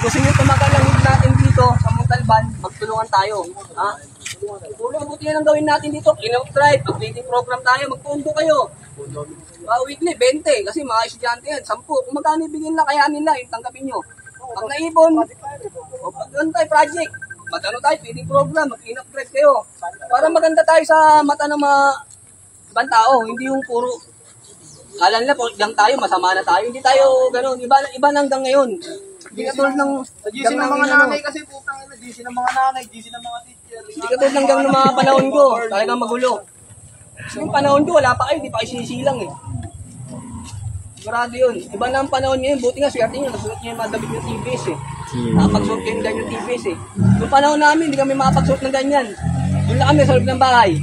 gusto nyo tumagal ang need natin dito sa Montalban, magtulungan tayo. Ha? Mabuti na lang gawin natin dito. Kinok-drive, mag-meeting program tayo, magpundo kayo. Weekly, 20. Kasi mga estudyante yan, 10. Kung magkano ibigin na, kaya nila, yung tanggapin nyo. Pag naipon, pag tayo project, mag-ano tayo, feeding program, mag-kinok-drive kayo. Para maganda tayo sa mata ng mga ibang tao, hindi yung puro kala nila po, gang tayo, masama na tayo. Hindi tayo gano'n. Iba na hanggang ngayon. Hindi katulad ng GC ng mga nanay kasi putang ina, GC ng mga nanay, GC ng mga teacher. Hindi katulad ng gang ng mga panahon ko. Talagang magulo. Yung panahon ko, wala pa kayo, di pa kayo sinisilang eh. Sigurado yun. Iba na ang panahon ngayon. Buti nga, swerte nyo. Nasuot nyo yung mga damit yung TVS eh. Nakapagsuot kayo ng ganyan TVS eh. Yung panahon namin, hindi kami makapagsuot ng ganyan. Doon na kami sa loob ng bahay.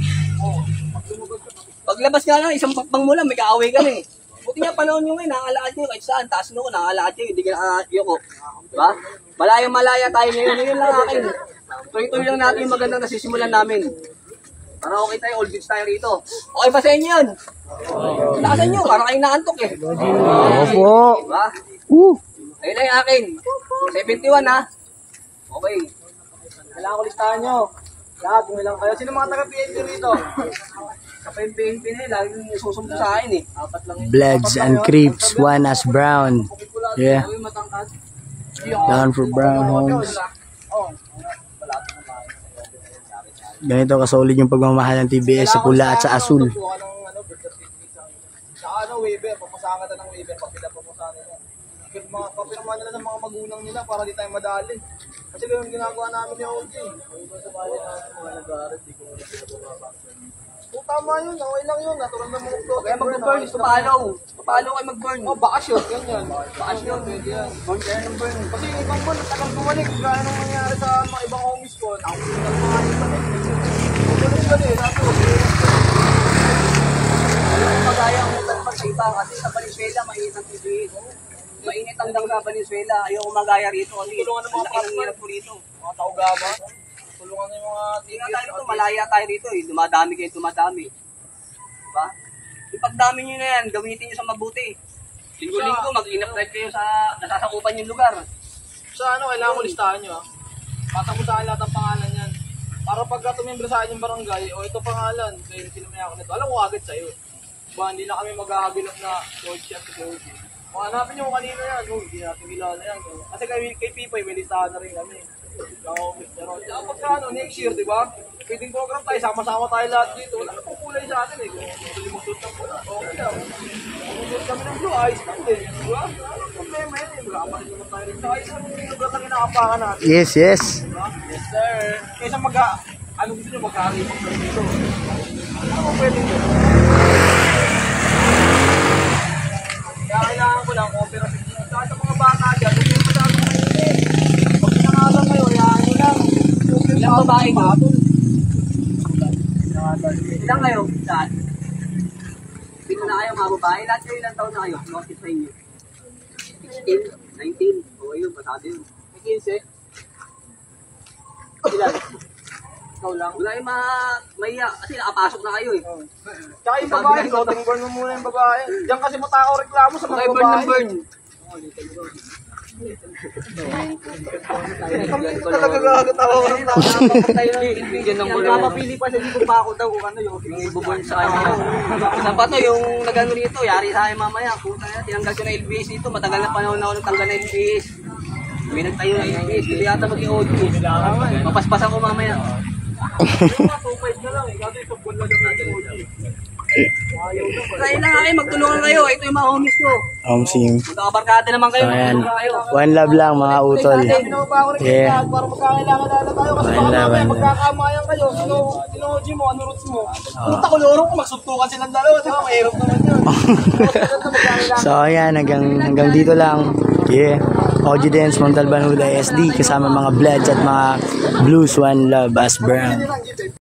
Paglabas nga lang, isang pakbang mo lang, may kaaway ka na eh. Buti nga panahon nyo ngayon, nakakalaad nyo kahit saan, taas mo ko, nakakalaad nyo, hindi ka nakakalaad ko. Diba? Malayang-malaya tayo ngayon, ngayon lang akin. Tuloy-tuloy lang natin yung magandang nasisimulan namin. Para okay tayo, all goods tayo rito. Okay ba sa inyo yun? Nakasan nyo, parang kayo naantok eh. Opo. Diba? Ayun na yung akin. 71 ha. Okay. Kailangan ko listahan nyo. Lahat, lang kayo. Sino mga taga-PNP rito? Sa PNP na eh, laging susumpo sa akin eh. Apat lang yun. Bloods and Crips, one as Brown. Yeah. Down for Brown Homes. Ganito kasolid yung pagmamahal ng TBS sa pula at sa asul. Sa ano, waiver. Papasahan ka ng waiver. Papasahan nila. Papirma nila ng mga magulang nila para di tayo madali. Kasi yung ginagawa namin ni OG. Sa bali natin, mga nag-aaral, di ko muna sila bumabasa. Kung tama yun, okay lang yun. Natural na mga upload. Kaya mag-burn, papalo kayo mag-burn. Oh, bakasyon, ganyan. Bakasyon, pwede yan. burn kayo ng burn. Kasi yung ibang buwan, tagal bumalik. Gaya nung nangyari sa mga ibang homies ko. Ako yung nagpahalik pa rin. Bumalik ka din, nato. Magaya ang mutan sa iba kasi sa Valenzuela mainit ang tibig. Mainit ang lang sa Valenzuela. Ayaw magaya rito kasi Tulungan ng mga hirap po rito. Mga tao-gama. Tulungan ng mga Tingnan tayo rito, malaya tayo rito eh. Dumadami kayo, dumadami. Diba? Yung pagdami nyo na yan, gamitin nyo sa mabuti. Linggo-linggo, mag-inap-drive kayo sa nasasakupan yung lugar. Sa ano, kailangan ko listahan nyo. Patapusahan lahat ang pangalan yan. Para pagka tumimbre sa akin yung barangay, o ito pangalan, kaya sinumaya ko nito. Alam ko agad sa'yo. Ba, hindi na kami maghahabilap na George at George. Kung hanapin nyo kung kanino yan, hindi natin kilala yan. Kasi kay Pipoy, may listahan na rin kami. Pagka ano, next year, di ba? Feeding program tayo, sama-sama tayo lahat dito. Wala na pong kulay sa atin eh. Kung gusto nyo magsuot ng pula, okay lang. Kung magsuot kami ng blue, ayos lang din. Di ba? Wala problema yun eh. Magkakapalit naman tayo rin. Saka isang lugar na kinakapakan natin. Yes, yes. Diba? Yes, sir. Kaysa ano gusto nyo magkakipag dito? Ano mo pwede nyo? Kaya kailangan ko lang cooperative nyo. Saka sa mga bata dyan, hindi mo masyadong mainit. Pag pinangalan kayo, hayaan nyo lang. Ilang babae ba? Ilang kayo? Saan? Hindi na kayo mga babae. Lahat kayo ilang taon na kayo? Notify nyo. 16, 19. O yun, pasado yun. 15? Ilan? Ikaw lang. Wala yung maiya. Kasi nakapasok na kayo eh. Tsaka yung babae, floating burn mo muna yung babae. Diyan kasi matakaw reklamo sa mga Okay, burn babae. ng burn. Talaga gagatawa ko ng tao. Yan ang gulo. Napapili pa siya dito pa ako daw kung ano yung Ibuburn sa kanya. Saan pa to? Yung nagano rito, yari sa akin mamaya. Puta na, tinanggal ko na LBS dito. Matagal na panahon na ako nagtanggal na LBS. May nagtayo na LBS. Hindi yata mag-i-OG. Mapaspasan ko mamaya. yung mga 2.5 na lang eh. Kasi ito buwan lang yung natin OG. Kaya lang kayo, magtulungan kayo. Ito yung mga homies ko. Team. Magkakabarkada naman kayo, So, ayan. magtulungan kayo. One love lang mga utol. Pinaba ako rin Yeah. lahat para magkakailangan na tayo. Kasi One baka love, mamaya one love. magkakamayan kayo. Sino OG mo, ano roots mo? Punta ko loro ko, magsuntukan silang dalawa. Di ba? Mahirap naman yun. So ayan, hanggang dito lang. Yeah. OG Dance, Montalban Huda SD kasama mga Bloods at mga Blues, One Love as Brown.